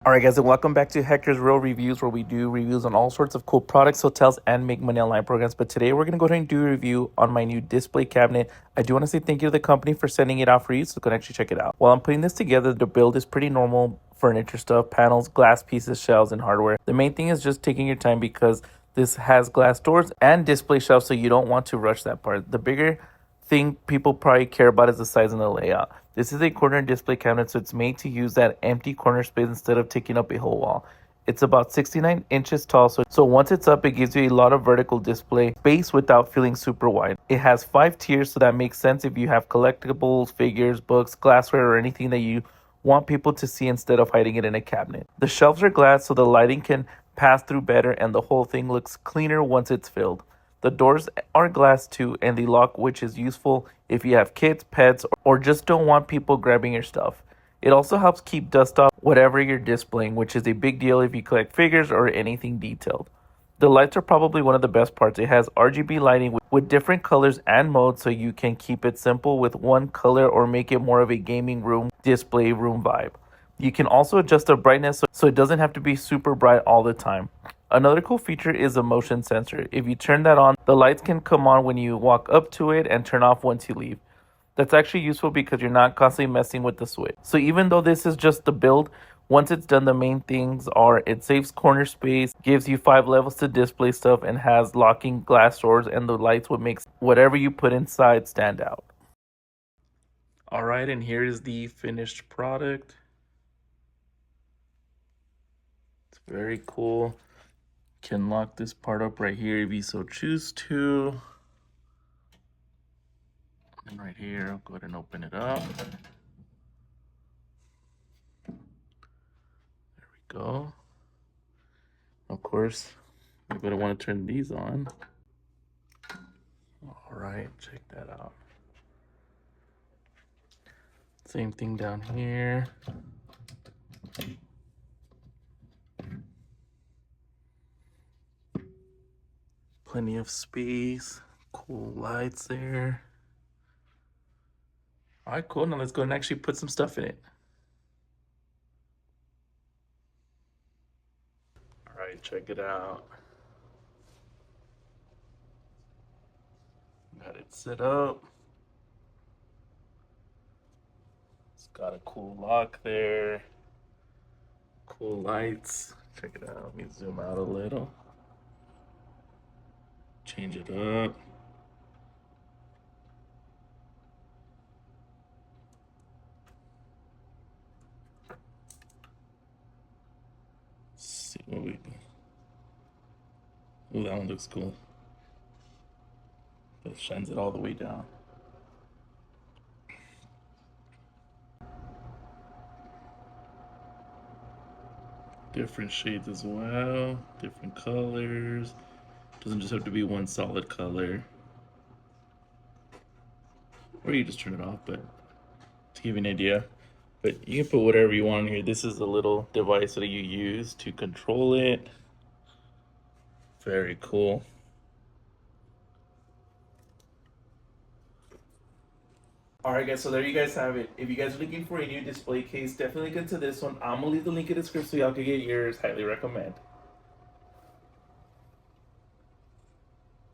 Alright guys, and welcome back to Hector's Real Reviews, where we do reviews on all sorts of cool products, hotels, and make money online programs. But today we're going to go ahead and do a review on my new display cabinet. I do want to say thank you to the company for sending it out for you, so you can actually check it out. While I'm putting this together, the build is pretty normal furniture stuff, panels, glass pieces, shelves, and hardware. The main thing is just taking your time because this has glass doors and display shelves, so you don't want to rush that part. The bigger thing people probably care about is the size and the layout. This is a corner display cabinet, so it's made to use that empty corner space instead of taking up a whole wall. It's about 69 inches tall, so once it's up, it gives you a lot of vertical display space without feeling super wide. It has 5 tiers, so that makes sense if you have collectibles, figures, books, glassware, or anything that you want people to see instead of hiding it in a cabinet. The shelves are glass, so the lighting can pass through better, and the whole thing looks cleaner once it's filled. The doors are glass too, and the lock, which is useful if you have kids, pets, or just don't want people grabbing your stuff. It also helps keep dust off whatever you're displaying, which is a big deal if you collect figures or anything detailed. The lights are probably one of the best parts. It has RGB lighting with different colors and modes, so you can keep it simple with one color or make it more of a gaming room display room vibe. You can also adjust the brightness so it doesn't have to be super bright all the time. Another cool feature is a motion sensor. If you turn that on, the lights can come on when you walk up to it and turn off once you leave. That's actually useful because you're not constantly messing with the switch. So even though this is just the build, once it's done, the main things are it saves corner space, gives you 5 levels to display stuff, and has locking glass doors, and the lights what makes whatever you put inside stand out. Alright, and here is the finished product. It's very cool. Can lock this part up right here if you so choose to. And right here, I'll go ahead and open it up. There we go. Of course, you're going to want to turn these on. All right, check that out. Same thing down here. Plenty of space. Cool lights there. All right, cool. Now let's go and actually put some stuff in it. All right, check it out. Got it set up. It's got a cool lock there. Cool lights. Check it out. Let me zoom out a little. Change it up. Let's see what we. Oh, that one looks cool. That shines it all the way down. Different shades as well, different colors. Doesn't just have to be one solid color. Or you just turn it off, but to give you an idea. But you can put whatever you want in here. This is the little device that you use to control it. Very cool. Alright guys, so there you guys have it. If you guys are looking for a new display case, definitely look into this one. I'm gonna leave the link in the description so y'all can get yours. Highly recommend.